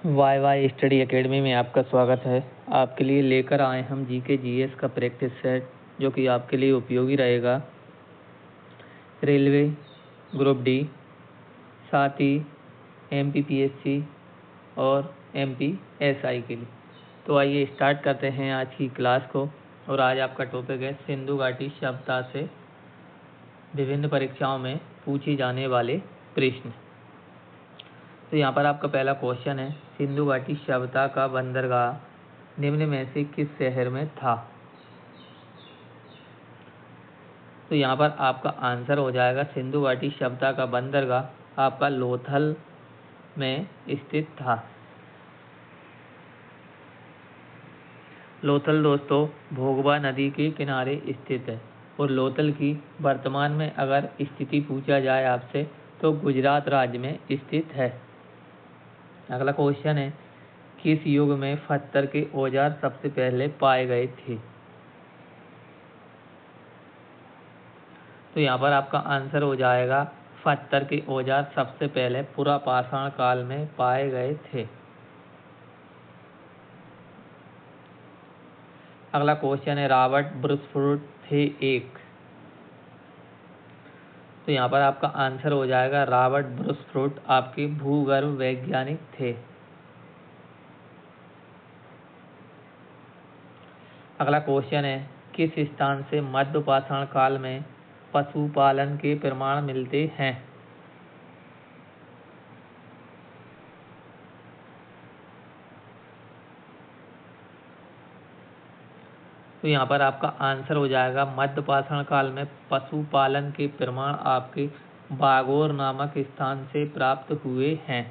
Y Y study academy में आपका स्वागत है। आपके लिए लेकर आए हम जीके जीएस का प्रैक्टिस सेट, जो कि आपके लिए उपयोगी रहेगा रेलवे, ग्रुप डी, साथ ही एमपीपीएससी और एमपीएसआई के लिए। तो आइए स्टार्ट करते हैं आज की क्लास को। और आज आपका टॉपिक है सिंधु घाटी सभ्यता से विभिन्न परीक्षाओं में पूछे जाने वाले प्रश्न। तो यहाँ पर आपका पहला क्वेश्चन है, सिंधु घाटी सभ्यता का बंदरगाह निम्न में से किस शहर में था। तो यहाँ पर आपका आंसर हो जाएगा सिंधु घाटी सभ्यता का बंदरगाह आपका लोथल में स्थित था। लोथल दोस्तों भोगवा नदी के किनारे स्थित है और लोथल की वर्तमान में अगर स्थिति पूछा जाए आपसे तो गुजरात राज्य में स्थित है। अगला क्वेश्चन है, किस युग में पत्थर के औजार सबसे पहले पाए गए थे। तो यहाँ पर आपका आंसर हो जाएगा पत्थर के औजार सबसे पहले पुरापाषाण काल में पाए गए थे। अगला क्वेश्चन है, रॉबर्ट ब्रुसफोर्ड थे एक। तो यहाँ पर आपका आंसर हो जाएगा रॉबर्ट ब्रुसफोर्ड आपके भूगर्भ वैज्ञानिक थे। अगला क्वेश्चन है, किस स्थान से मध्य पाषाण काल में पशुपालन के प्रमाण मिलते हैं। तो यहाँ पर आपका आंसर हो जाएगा मध्य पाषाण काल में पशुपालन के प्रमाण आपके बागोर नामक स्थान से प्राप्त हुए हैं।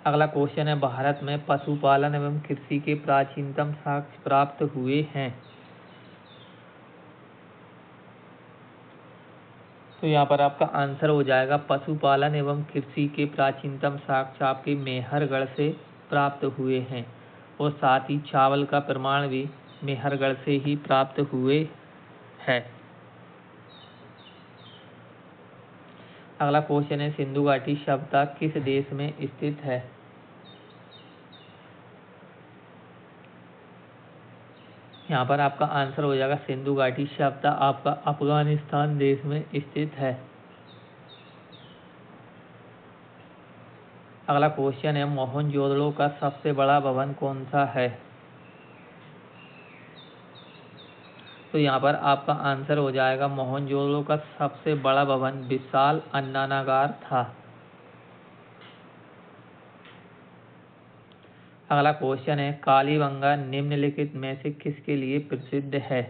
अगला क्वेश्चन है, भारत में पशुपालन एवं कृषि के प्राचीनतम साक्ष्य प्राप्त हुए हैं। तो यहाँ पर आपका आंसर हो जाएगा पशुपालन एवं कृषि के प्राचीनतम साक्ष्य आपके मेहरगढ़ से प्राप्त हुए हैं और साथ ही चावल का प्रमाण भी मेहरगढ़ से ही प्राप्त हुए है। अगला क्वेश्चन है, सिंधु घाटी सभ्यता किस देश में स्थित है। यहाँ पर आपका आंसर हो जाएगा सिंधु घाटी सभ्यता आपका अफगानिस्तान देश में स्थित है। अगला क्वेश्चन है, मोहनजोदड़ो का सबसे बड़ा भवन कौन सा है। तो यहाँ पर आपका आंसर हो जाएगा मोहनजोदड़ो का सबसे बड़ा भवन विशाल अन्नानागार था। अगला क्वेश्चन है, कालीबंगा निम्नलिखित में से किसके लिए प्रसिद्ध है।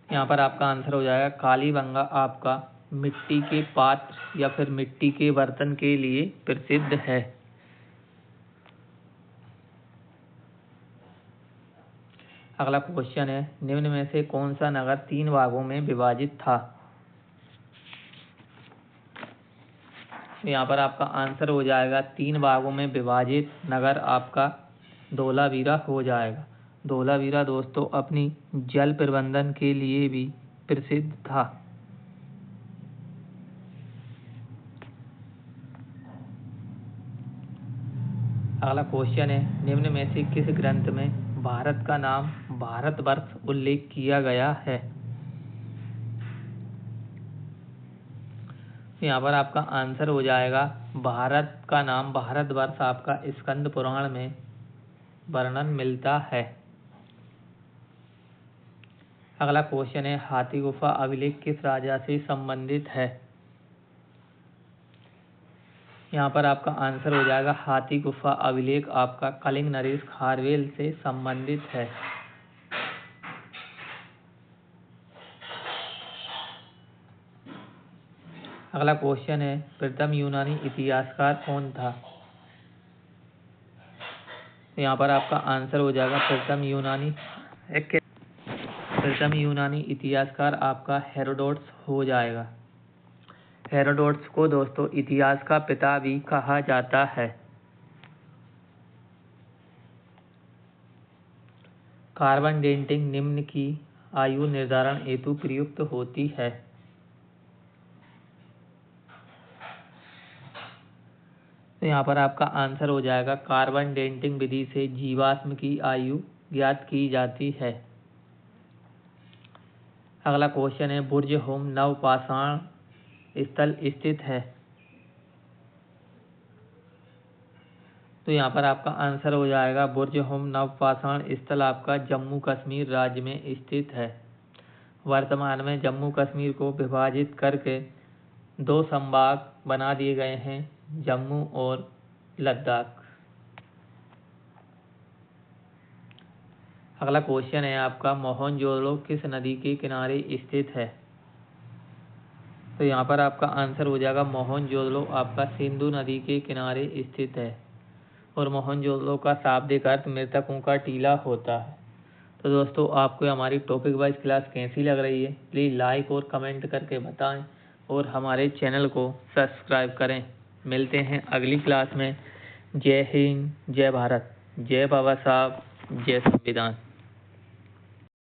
यहाँ पर आपका आंसर हो जाएगा कालीबंगा आपका मिट्टी के पात्र या फिर मिट्टी के बर्तन के लिए प्रसिद्ध है। अगला क्वेश्चन है, निम्न में से कौन सा नगर 3 भागों में विभाजित था। यहाँ पर आपका आंसर हो जाएगा 3 भागों में विभाजित नगर आपका धोलावीरा हो जाएगा। धोलावीरा दोस्तों अपनी जल प्रबंधन के लिए भी प्रसिद्ध था। अगला क्वेश्चन है, निम्न में से किस ग्रंथ में भारत का नाम भारतवर्ष उल्लेख किया गया है। यहाँ पर आपका आंसर हो जाएगा भारत का नाम भारतवर्ष आपका स्कंद पुराण में वर्णन मिलता है। अगला क्वेश्चन है, हाथी गुफा अभिलेख किस राजा से संबंधित है। यहाँ पर आपका आंसर हो जाएगा हाथी गुफा अभिलेख आपका कलिंग नरेश खारवेल से संबंधित है। अगला क्वेश्चन है, प्रथम यूनानी इतिहासकार कौन था। यहाँ पर आपका आंसर हो जाएगा प्रथम यूनानी इतिहासकार आपका हेरोडोटस हो जाएगा। हेरोडोटस को दोस्तों इतिहास का पिता भी कहा जाता है। कार्बन डेटिंग निम्न की आयु निर्धारण हेतु प्रयुक्त होती है। तो यहाँ पर आपका आंसर हो जाएगा कार्बन डेटिंग विधि से जीवाश्म की आयु ज्ञात की जाती है। अगला क्वेश्चन है बुर्ज होम नवपाषाण स्थल स्थित है। तो यहाँ पर आपका आंसर हो जाएगा बुर्ज होम नवपाषाण स्थल आपका जम्मू कश्मीर राज्य में स्थित है। वर्तमान में जम्मू कश्मीर को विभाजित करके 2 संभाग बना दिए गए हैं, जम्मू और लद्दाख। अगला क्वेश्चन है आपका मोहनजोदड़ो किस नदी के किनारे स्थित है। तो यहाँ पर आपका आंसर हो जाएगा मोहनजोदड़ो आपका सिंधु नदी के किनारे स्थित है और मोहनजोदड़ो का शाब्दिक अर्थ मृतकों का टीला होता है। तो दोस्तों आपको हमारी टॉपिक वाइज क्लास कैसी लग रही है प्लीज़ लाइक और कमेंट करके बताएं और हमारे चैनल को सब्सक्राइब करें। मिलते हैं अगली क्लास में। जय हिंद, जय भारत, जय बाबा साहब, जय संविधान।